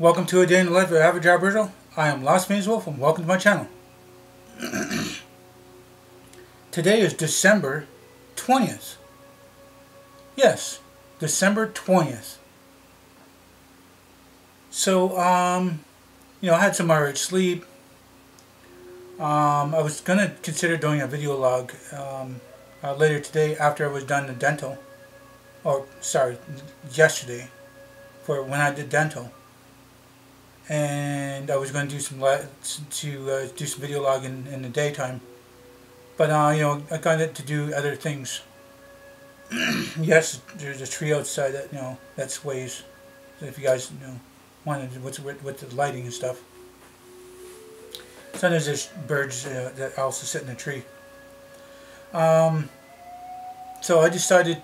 Welcome to a day in the life of average Aboriginal. I am LostPhoenixWolf and welcome to my channel. Today is December 20th. Yes, December 20th. So, I had some alright sleep. I was going to consider doing a video log later today after I was done the dental. Or, sorry, yesterday for when I did dental. And I was going to do some video logging in the daytime, but I got it to do other things. Yes, there's a tree outside that that sways. So if you guys wanted with the lighting and stuff. Sometimes there's birds that also sit in the tree. So I decided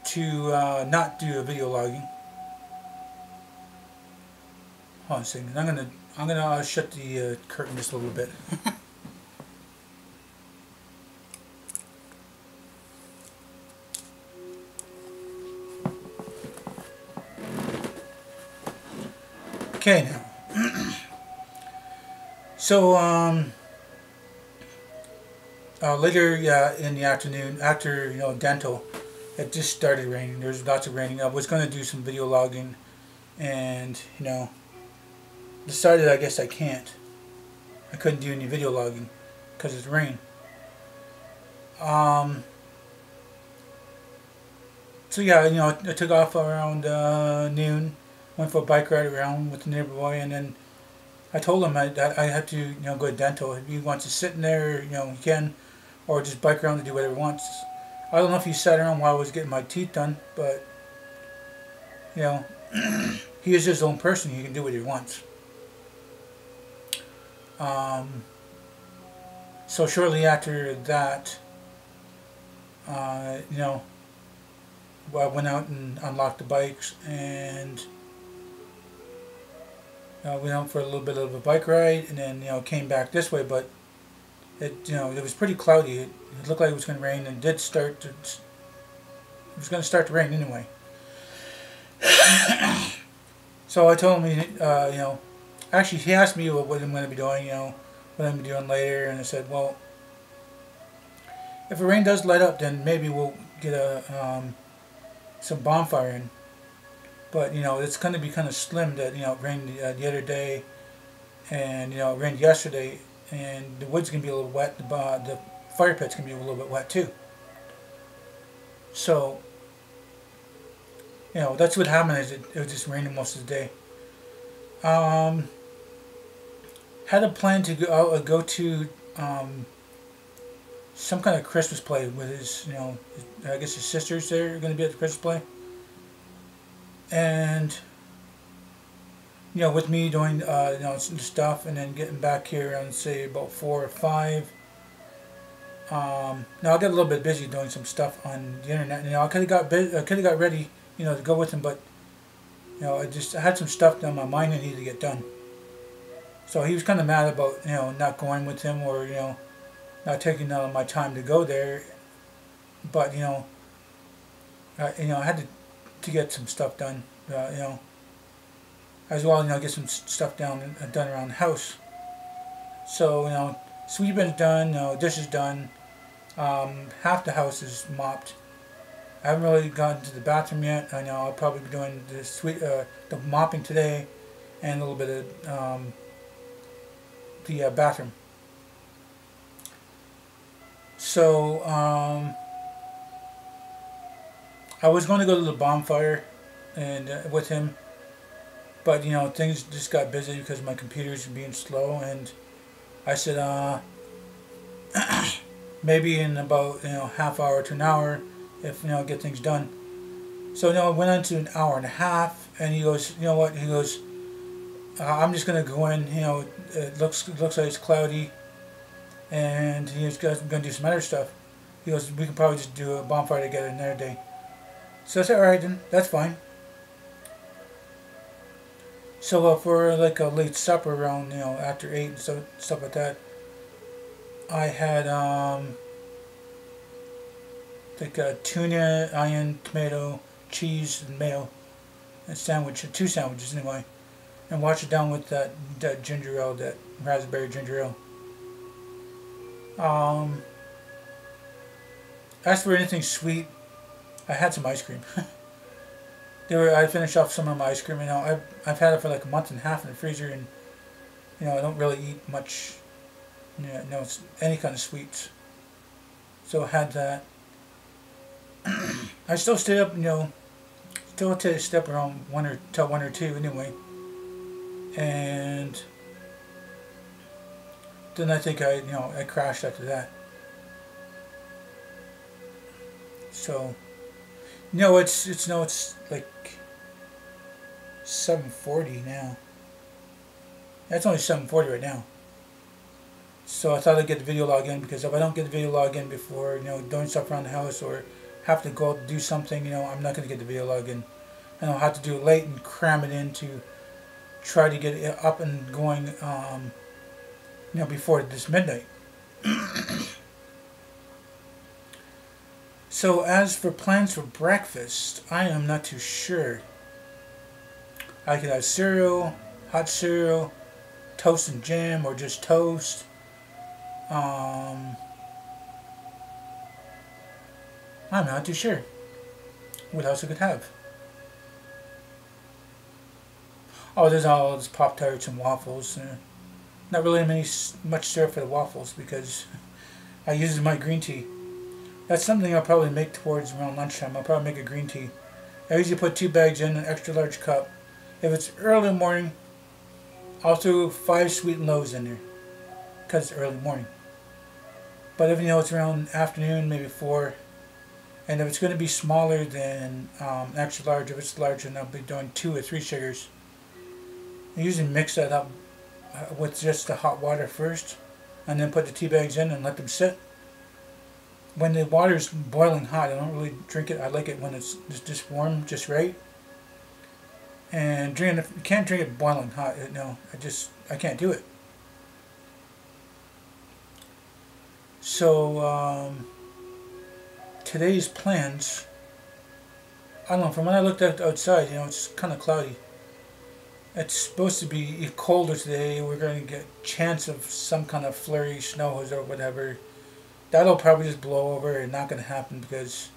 to not do a video logging. Hold on a second. I'm gonna shut the curtain just a little bit. Okay now. So later in the afternoon, after dental, it just started raining. There's lots of raining. I was gonna do some video logging, and decided I guess I can't. I couldn't do any video logging because it's rain. So yeah, I took off around noon, went for a bike ride around with the neighbor boy, and then I told him that I had to go to dental. If he wants to sit in there, he can, or just bike around to do whatever he wants. I don't know if he sat around while I was getting my teeth done, but he is his own person. He can do what he wants. So shortly after that, I went out and unlocked the bikes and went out for a little bit of a bike ride, and then came back this way. But it it was pretty cloudy. It looked like it was going to rain, and it was going to start to rain anyway. So I told him, actually, he asked me what I'm going to be doing, what I'm going to be doing later, and I said, well, if the rain does let up, then maybe we'll get some bonfire in. But, it's going to be kind of slim that, it rained the other day, and, it rained yesterday, and the wood's going to be a little wet, the fire pit's going to be a little bit wet too. So, that's what happened, is it was just raining most of the day. Had a plan to go to some kind of Christmas play with his, I guess his sisters there are going to be at the Christmas play. And, with me doing, some stuff, and then getting back here around, say, about 4 or 5. Now I got a little bit busy doing some stuff on the internet. I could have got ready, to go with him, but, I had some stuff on my mind that needed to get done. So he was kind of mad about, not going with him, or, not taking my time to go there. But, I had to get some stuff done, as well, get some stuff done around the house. So, sweeping's done, dish is done, half the house is mopped. I haven't really gotten to the bathroom yet. I know I'll probably be doing the mopping today, and a little bit of the bathroom. So I was going to go to the bonfire and with him, but things just got busy because my computer's being slow, and I said maybe in about half hour to an hour, if get things done. So I went on to an hour and a half, and he goes, you know what? He goes, I'm just gonna go in. It looks like it's cloudy, and he's gonna do some other stuff. He goes, we can probably just do a bonfire together another day. So I said, all right, then that's fine. So for like a late supper around after 8 and stuff like that, I had like tuna, onion, tomato, cheese, and mayo, and two sandwiches anyway. and wash it down with that ginger ale, that raspberry ginger ale. As for anything sweet, I had some ice cream. I finished off some of my ice cream. You know, I've had it for like a month and a half in the freezer, and you know I don't really eat much. You know, any kind of sweets. So I had that. I still stayed up. You know, still to step around 1 or 2 anyway. And then I think I crashed after that. So, it's like 7:40 now. It's only 7:40 right now. So I thought I'd get the video log in, because if I don't get the video log in before, doing stuff around the house or have to go do something, I'm not going to get the video log in. And I'll have to do it late and cram it in to try to get it up and going, before this midnight. So as for plans for breakfast, I am not too sure. I could have cereal, hot cereal, toast and jam, or just toast. I'm not too sure what else I could have. Oh, there's all this Pop-Tarts and waffles. Not really much syrup for the waffles, because I use my green tea. That's something I'll probably make towards around lunchtime. I'll probably make a green tea. I usually put 2 bags in an extra large cup. If it's early in the morning, I'll throw 5 sweet and lows in there, because it's early morning. But if it's around afternoon, maybe 4. And if it's going to be smaller than extra large, if it's larger, then I'll be doing 2 or 3 sugars. I usually mix that up with just the hot water first, and then put the tea bags in and let them sit. When the water's boiling hot, I don't really drink it. I like it when it's just warm, just right. And you can't drink it boiling hot. No, I can't do it. So today's plans, I don't know, from when I looked outside, it's kind of cloudy. It's supposed to be colder today. We're going to get a chance of some kind of flurry, snows or whatever. That'll probably just blow over and not going to happen, because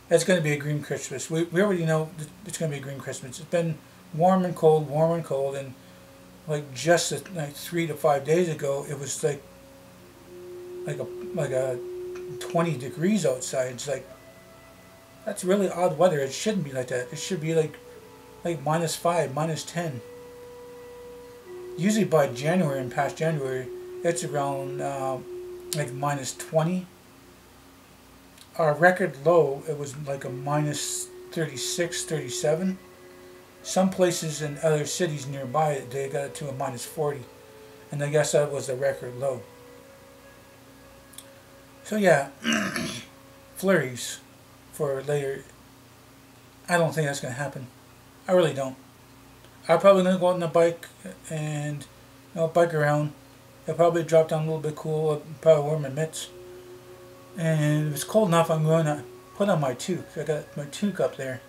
it's going to be a green Christmas. We already know it's going to be a green Christmas. It's been warm and cold, and like just like 3 to 5 days ago, it was like a 20 degrees outside. It's like, that's really odd weather. It shouldn't be like that. It should be like -5, -10. Usually by January and past January, it's around like -20. Our record low, it was like a -36, 37. Some places in other cities nearby, they got it to a -40. And I guess that was the record low. So yeah, flurries for later. I don't think that's going to happen. I really don't. I'm probably going to go out on a bike and bike around. It'll probably drop down a little bit cool. I'll probably wear my mitts. And if it's cold enough, I'm going to put on my toque. I got my toque up there.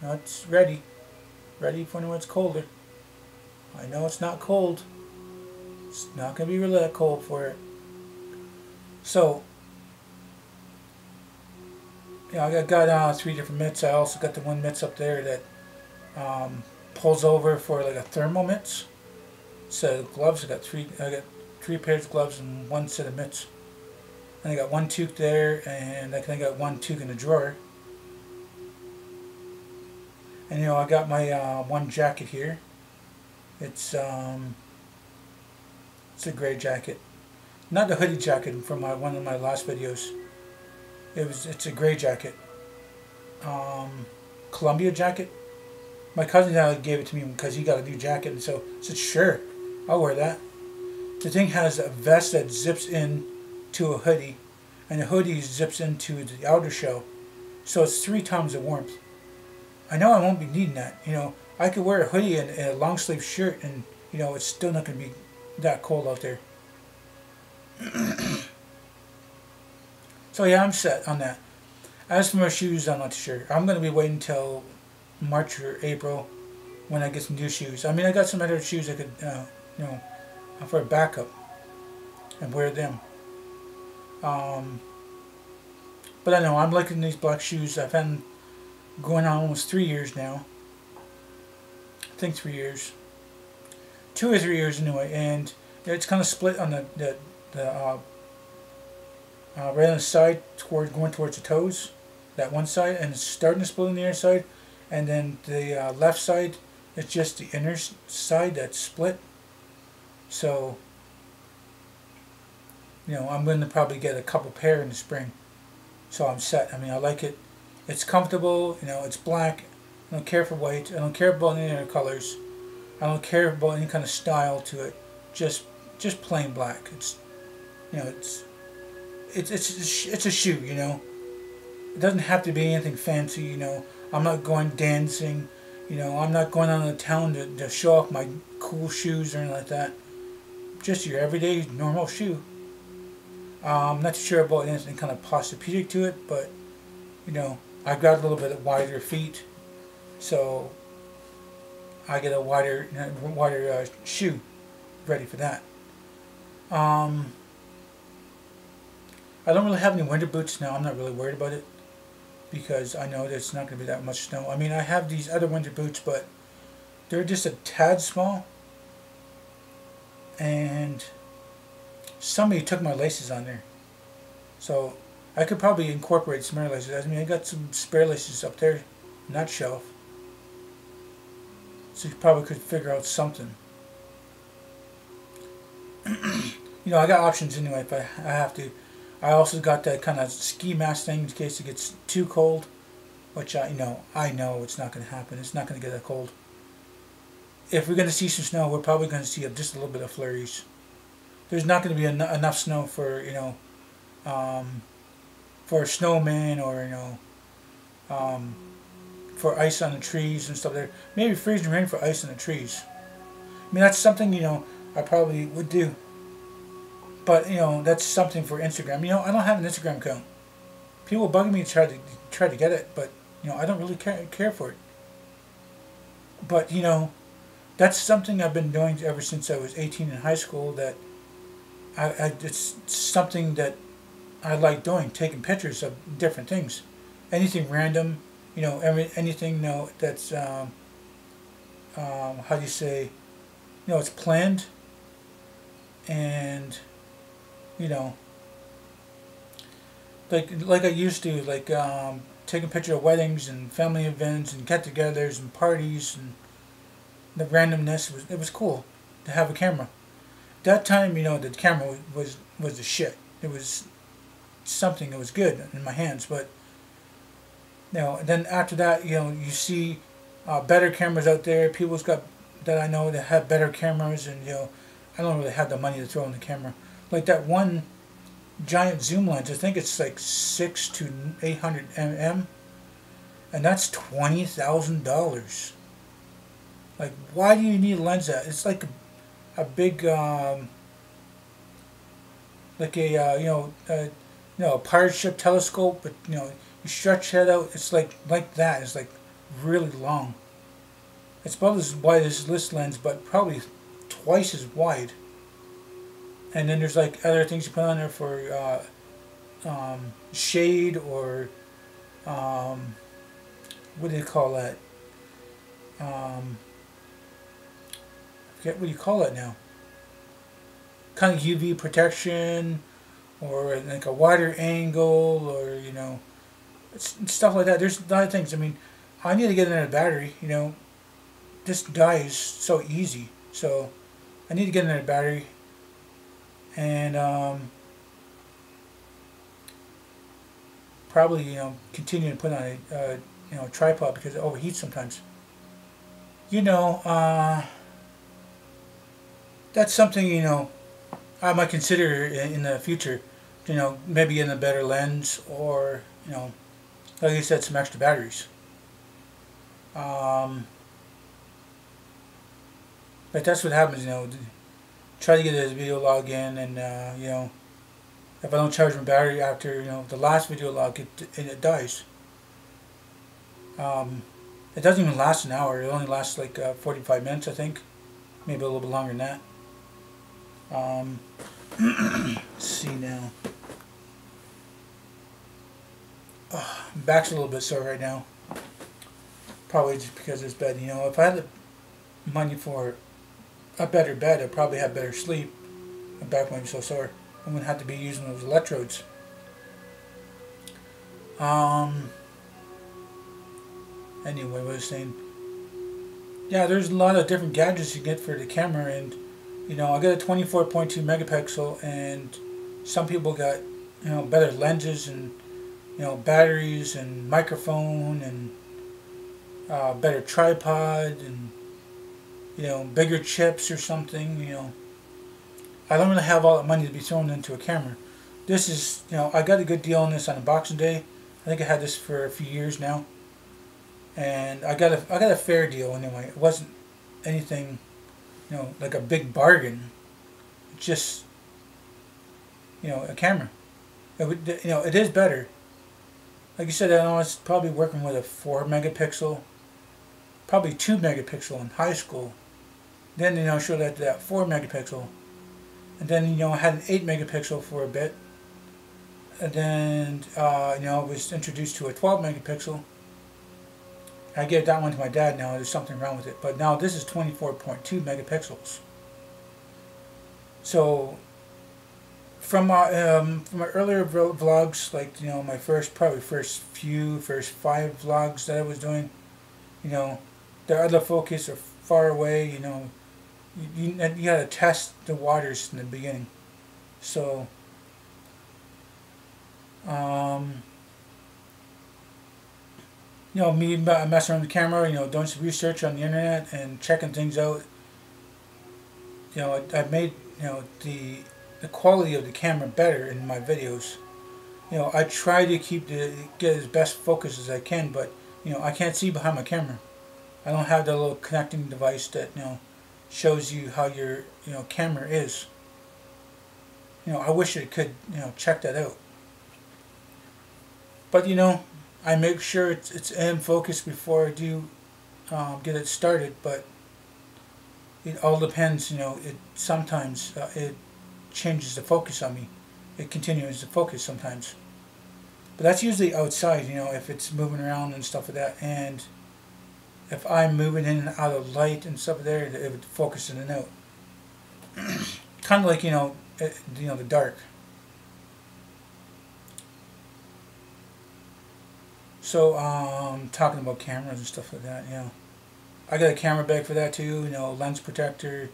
Now it's ready for when it's colder. I know it's not cold. It's not going to be really that cold for it. So, I got 3 different mitts. I also got the one mitts up there that pulls over for like a thermal mitts. So gloves, I got 3 pairs of gloves and 1 set of mitts. And I got 1 toque there, and I got 1 toque in the drawer. And I got my 1 jacket here. It's a gray jacket, not the hoodie jacket from one of my last videos. It's a gray jacket, Columbia jacket. My cousin gave it to me because he got a new jacket, and so I said, sure, I'll wear that. The thing has a vest that zips in to a hoodie, and the hoodie zips into the outer shell, so it's 3 times the warmth. I know I won't be needing that. I could wear a hoodie and a long sleeve shirt, and it's still not going to be that cold out there. So yeah, I'm set on that. As for my shoes, I'm not sure. I'm going to be waiting until March or April when I get some new shoes. I mean, I got some other shoes I could, you know, for a backup and wear them. But I know I'm liking these black shoes. I've had them going on almost 3 years now. I think 3 years, 2 or 3 years anyway, and it's kind of split on the right on the side going towards the toes, that one side, and it's starting to split on the other side, and then the left side, it's just the inner side that's split. So, you know, I'm going to probably get a couple pair in the spring, so I'm set. I mean, I like it. It's comfortable. You know, it's black. I don't care for white. I don't care about any other colors. I don't care about any kind of style to it. Just plain black. It's, you know, it's a shoe. You know, it doesn't have to be anything fancy. You know, I'm not going dancing. You know, I'm not going out of town to show off my cool shoes or anything like that. Just your everyday normal shoe. I'm not sure about anything kind of posturepedic to it, but you know, I've got a little bit of wider feet, so I get a wider shoe ready for that. I don't really have any winter boots now. I'm not really worried about it because I know there's not going to be that much snow. I mean, I have these other winter boots, but they're just a tad small, and somebody took my laces on there, so I could probably incorporate some more laces. I mean, I got some spare laces up there on that shelf, so you probably could figure out something. You know, I got options anyway if I have to. I also got that kind of ski mask thing in case it gets too cold, which I know it's not going to happen. It's not going to get that cold. If we're going to see some snow, we're probably going to see just a little bit of flurries. There's not going to be enough snow for, you know, for a snowman, or, you know, for ice on the trees and stuff there. Maybe freezing rain for ice on the trees. I mean, that's something, you know, I probably would do. But, you know, that's something for Instagram. You know, I don't have an Instagram account. People bugging me to try to get it, but, you know, I don't really care for it. But, you know, that's something I've been doing ever since I was 18 in high school. That it's something that I like doing, taking pictures of different things, anything random, you know, anything, you know, that's how do you say, you know, it's planned, and you know, like I used to, like taking pictures of weddings and family events and get-togethers and parties, and the randomness it was cool to have a camera. That time, you know, the camera was the shit. It was something that was good in my hands, but you know, then after that, you know, you see better cameras out there. People's got that I know that have better cameras, and you know, I don't really have the money to throw in the camera. Like that one giant zoom lens, I think it's like 600 to 800 mm, and that's $20,000. Like, why do you need a lens that? It's like a big, like a a pirate ship telescope, but you know, you stretch that out, it's like that. It's like really long. It's about as wide as this lens, but probably twice as wide. And then there's like other things you put on there for shade, or what do you call that? I forget what you call it now. Kind of UV protection, or like a wider angle, or you know, stuff like that. There's a lot of things. I mean, I need to get another battery. You know, this dies so easy, so I need to get another battery. And probably, you know, continue to put on a you know, tripod because it overheats sometimes. You know, that's something, you know, I might consider in the future. You know, maybe getting a better lens, or you know, like I said, some extra batteries. But that's what happens, you know. Try to get this video log in, and you know, if I don't charge my battery after, you know, the last video log, and it dies. It doesn't even last an hour. It only lasts like 45 minutes, I think. Maybe a little bit longer than that. Let's see now. Oh, my back's a little bit sore right now. Probably just because of this bed. You know, if I had the money for a better bed, I'd probably have better sleep. My back might be so sore. I'm going to have to be using those electrodes. Anyway, what I was saying. Yeah, there's a lot of different gadgets you get for the camera, and you know, I got a 24.2 megapixel, and some people got, you know, better lenses and, you know, batteries and microphone and better tripod and, you know, bigger chips or something. You know, I don't really have all that money to be thrown into a camera. This is, you know, I got a good deal on this on Boxing Day. I think I had this for a few years now, and I got a fair deal anyway. It wasn't anything, you know, like a big bargain. It's just, you know, a camera. It would, you know, it is better. Like you said, I was probably working with a 4 megapixel, probably 2 megapixel in high school. Then, you know, showed that 4 megapixel, and then, you know, I had an 8 megapixel for a bit, and then you know, I was introduced to a 12 megapixel. I gave that one to my dad now. There's something wrong with it, but now this is 24.2 megapixels. So from my earlier vlogs, like, you know, my first 5 vlogs that I was doing, you know, the other focus are far away. You know, you gotta test the waters in the beginning. So you know, me messing around with the camera, you know, doing some research on the internet and checking things out. You know, I've made, you know, the quality of the camera better in my videos. You know, I try to get as best focus as I can, but, you know, I can't see behind my camera. I don't have the little connecting device that, you know, shows you how your, you know, camera is. You know, I wish it could, you know, check that out. But, you know, I make sure it's in focus before I do get it started. But it all depends. You know, sometimes it changes the focus on me. It continues to focus sometimes. But that's usually outside. You know, if it's moving around and stuff like that, and if I'm moving in and out of light and stuff there, it would focus in and out. Kind of like, you know, the dark. So, talking about cameras and stuff like that, you know, I got a camera bag for that too, you know, lens protector.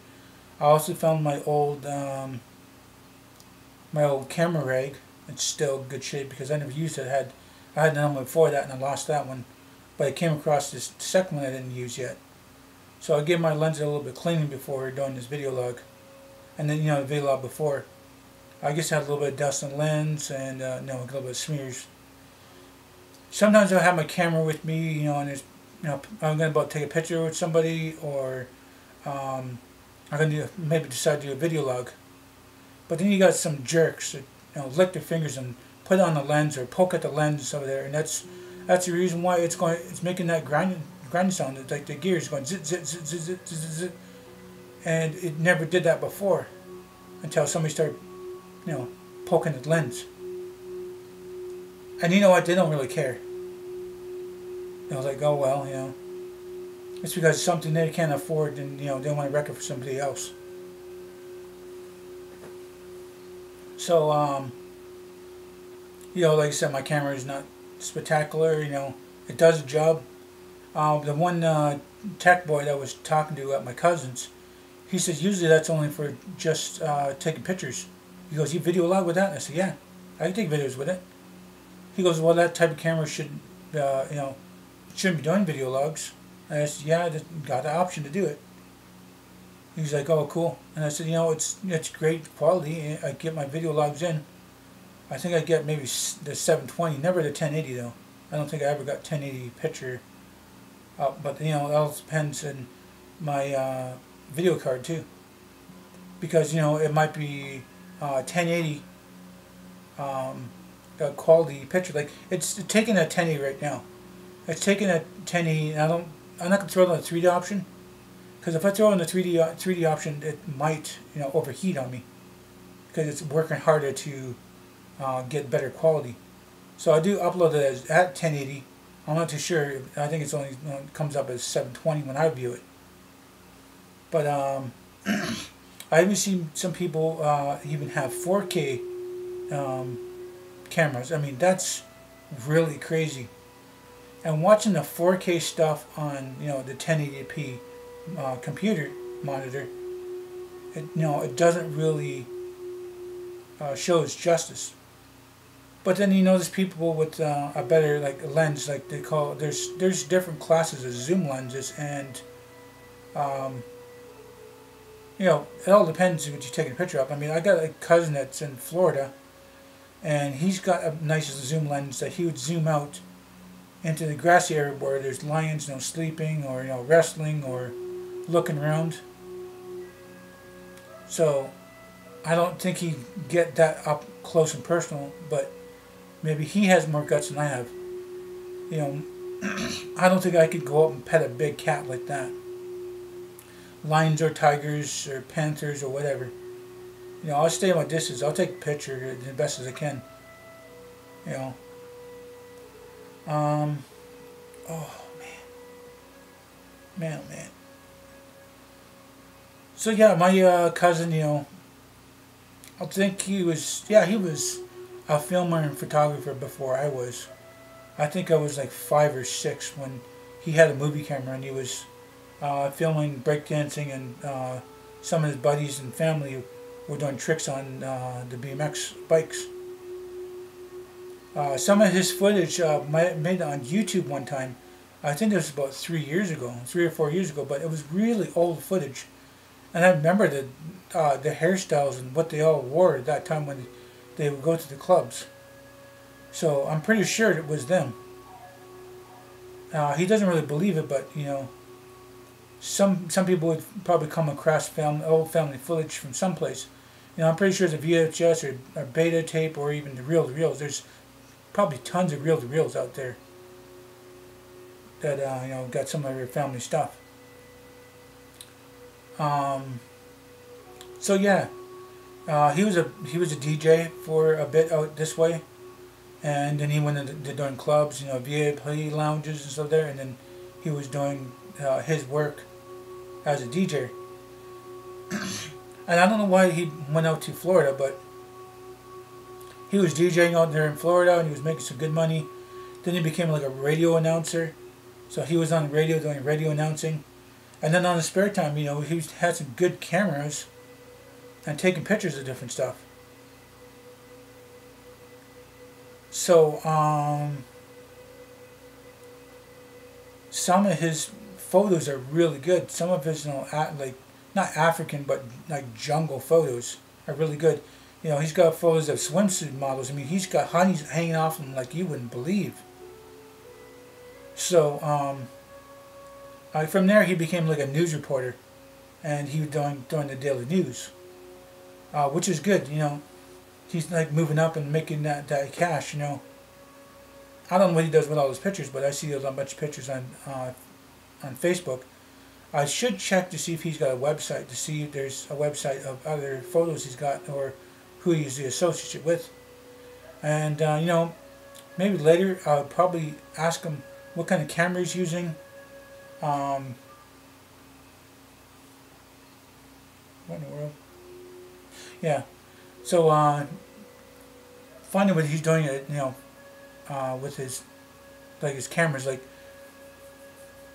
I also found my old camera rig. It's still good shape because I never used it. I had another one before that and I lost that one, but I came across this second one I didn't use yet. So I gave my lens a little bit cleaning before doing this video log, and then, you know, the video log before, I guess I had a little bit of dust on the lens and a little bit of smears. Sometimes I'll have my camera with me, you know, and there's, you know, I'm going to take a picture with somebody, or I'm going to maybe decide to do a video log. But then you got some jerks that, you know, lick their fingers and put on the lens or poke at the lens over there, and that's the reason why it's making that grinding sound. It's like the gears going zit zit zit zit zit zit zit, and it never did that before until somebody started, you know, poking at the lens. And you know what? They don't really care. I was like, oh well, you know, it's because it's something they can't afford, and, you know, they want to wreck it for somebody else. So, you know, like I said, my camera is not spectacular. You know, it does the job. The one tech boy that I was talking to at my cousin's, he says usually that's only for just taking pictures. He goes, you video log with that? And I said, yeah, I can take videos with it. He goes, well, that type of camera shouldn't be doing video logs. And I said, yeah, I got the option to do it. He's like, oh, cool. And I said, you know, it's great quality. I get my video logs in. I think I get maybe the 720, never the 1080 though. I don't think I ever got 1080 picture. But, you know, it all depends on my video card too. Because, you know, it might be 1080 quality picture. Like, it's taking a 1080 right now. It's taking a 1080, and I don't I'm not gonna throw it on the 3D option, because if I throw in the 3D option, it might, you know, overheat on me, because it's working harder to get better quality. So I do upload it as at 1080. I'm not too sure. I think it's only, you know, it comes up as 720 when I view it. But I even seen some people even have 4K cameras. I mean, that's really crazy. And watching the 4K stuff on, you know, the 1080p computer monitor, it, you know, it doesn't really show its justice. But then, you know, there's people with a better, like, lens, like they call, there's different classes of zoom lenses, and you know, it all depends on what you're taking a picture of. I mean, I got a cousin that's in Florida, and he's got a nice zoom lens that he would zoom out into the grassy area where there's lions, you know, sleeping, or, you know, wrestling, or looking around. So I don't think he'd get that up close and personal, but maybe he has more guts than I have. You know, I don't think I could go up and pet a big cat like that. Lions or tigers or panthers or whatever. You know, I'll stay my distance. I'll take a picture the best as I can. You know. Oh man. Man, oh man. So yeah, my cousin, you know, I think he was a filmer and photographer before I was. I think I was like 5 or 6 when he had a movie camera, and he was filming breakdancing, and some of his buddies and family were doing tricks on the BMX bikes. Some of his footage made it on YouTube one time. I think it was about 3 or 4 years ago, but it was really old footage. And I remember the hairstyles and what they all wore at that time when they would go to the clubs. So I'm pretty sure it was them. He doesn't really believe it, but, you know, some people would probably come across old family footage from someplace. You know, I'm pretty sure it's a VHS or beta tape, or even the reel-to-reels. There's probably tons of reel-to-reels out there that you know, got some of your family stuff. So yeah, he was a DJ for a bit out this way, and then he went into doing clubs, you know, VIP lounges and stuff there, and then he was doing his work as a DJ. And I don't know why he went out to Florida, but he was DJing out there in Florida, and he was making some good money. Then he became like a radio announcer, so he was on the radio doing radio announcing. And then on his spare time, you know, he had some good cameras and taking pictures of different stuff. So, some of his photos are really good. Some of his, you know, like, not African, but like jungle photos are really good. You know, he's got photos of swimsuit models. I mean, he's got honeys hanging off him like you wouldn't believe. So, from there he became like a news reporter, and he was doing the daily news, which is good. You know, he's like moving up and making that cash. You know, I don't know what he does with all his pictures, but I see a bunch of pictures on Facebook. I should check to see if he's got a website, to see if there's a website of other photos he's got, or who he's the associate with. And you know, maybe later I'll probably ask him what kind of camera he's using. What in the world? Yeah. So finding what he's doing, you know, with his cameras, like,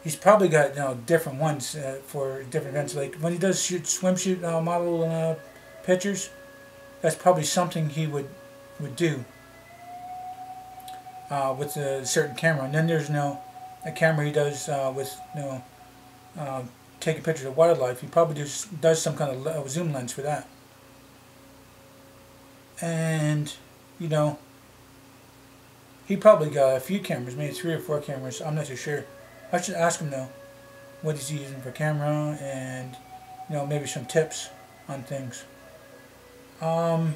he's probably got, you know, different ones for different events. Like when he does swimsuit model pictures, that's probably something he would do with a certain camera. And then there's, you know, a camera he does with, you know, taking pictures of wildlife. He probably does some kind of zoom lens for that. And, you know, he probably got a few cameras, maybe 3 or 4 cameras. I'm not too sure. I should ask him though, what he's using for camera, and, you know, maybe some tips on things. So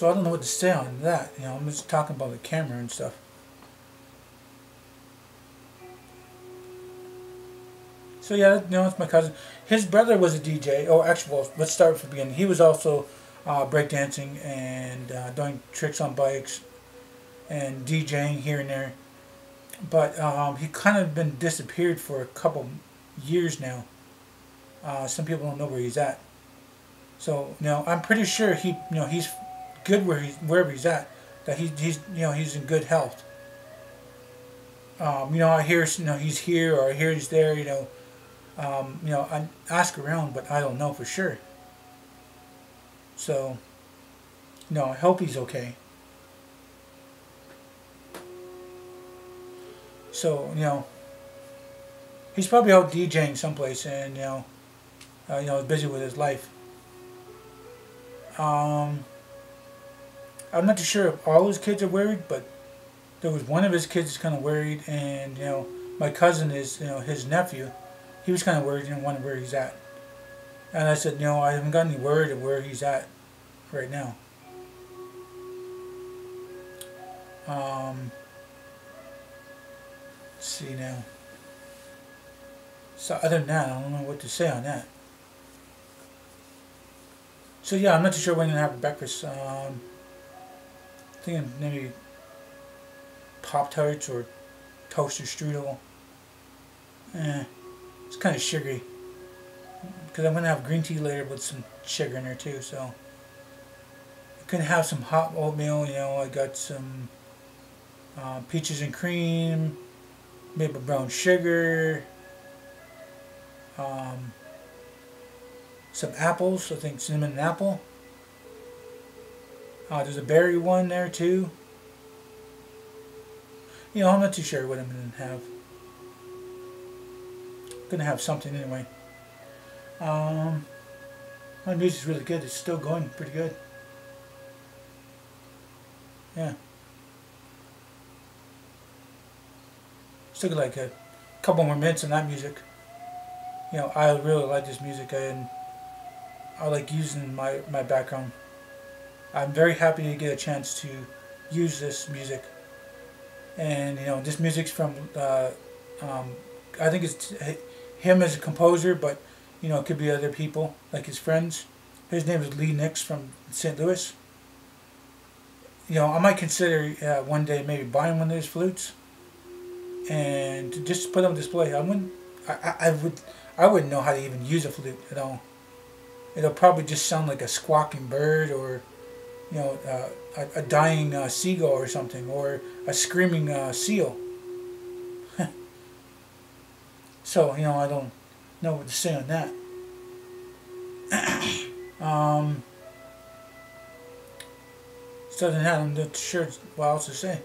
I don't know what to say on that. You know, I'm just talking about the camera and stuff. So yeah, it's my cousin. His brother was a DJ. Oh, actually, well, let's start from the beginning. He was also breakdancing and doing tricks on bikes and DJing here and there. But he kind of been disappeared for a couple years now. Some people don't know where he's at. So I'm pretty sure he's good wherever he's at. That he's in good health. I hear he's here or I hear he's there. I ask around, but I don't know for sure. So, I hope he's okay. So, he's probably out DJing someplace and, busy with his life. I'm not too sure if all his kids are worried, but there was one of his kids kind of worried, and, my cousin is, his nephew. He was kind of worried and wondering where he's at. And I said, I haven't got any word of where he's at right now. Let's see now. So other than that, I don't know what to say on that. So yeah, I'm not too sure when I'm going to have breakfast. Thinking maybe Pop-Tarts or toaster strudel. It's kind of sugary. Because I'm going to have green tea later with some sugar in there too, so. I can have some hot oatmeal, I got some peaches and cream, maple brown sugar, some apples, I think cinnamon and apple. There's a berry one there too. I'm not too sure what I'm going to have. I'm going to have something anyway. My music's really good. It's still going pretty good. Yeah. Still got like a couple more minutes on that music. I really like this music and I like using my background. I'm very happy to get a chance to use this music. And this music's from I think it's him as a composer, but it could be other people like his friends. His name is Lee Nix from St. Louis. I might consider one day maybe buying one of his flutes and just put on display. I wouldn't know how to even use a flute at all. It'll probably just sound like a squawking bird or a dying seagull or something, or a screaming seal. So, I don't know what to say on that. So other than that, I'm not sure what else to say.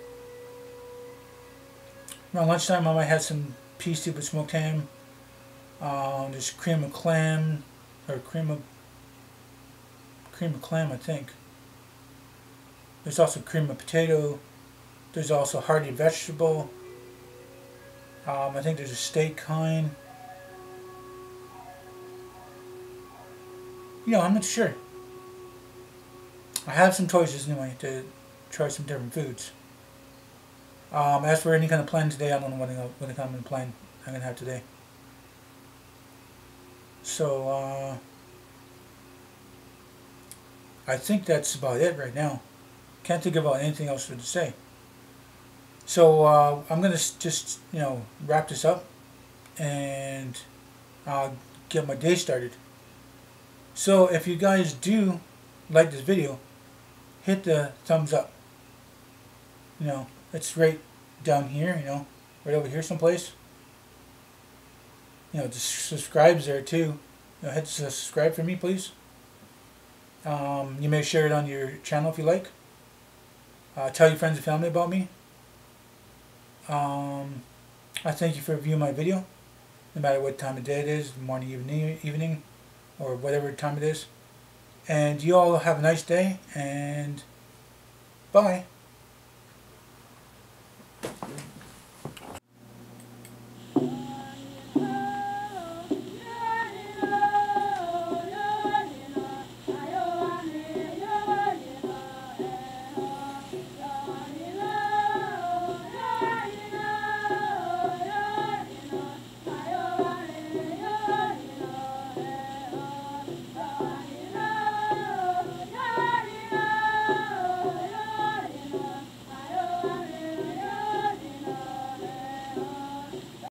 Around lunchtime, I might have some pea soup with smoked ham. There's cream of clam, or cream of clam, I think. There's also cream of potato. There's also hearty vegetable. I think there's a steak kind. I'm not sure. I have some choices anyway to try some different foods. As for any kind of plan today, I don't know what kind of plan I'm going to have today. So, I think that's about it right now. Can't think about anything else to say. So I'm gonna just wrap this up and get my day started. So if you guys do like this video, hit the thumbs up. It's right down here. Right over here someplace. The subscribe's there too. Hit subscribe for me, please. You may share it on your channel if you like. Tell your friends and family about me. I thank you for viewing my video, no matter what time of day it is, morning, evening, or whatever time it is. And you all have a nice day, and bye.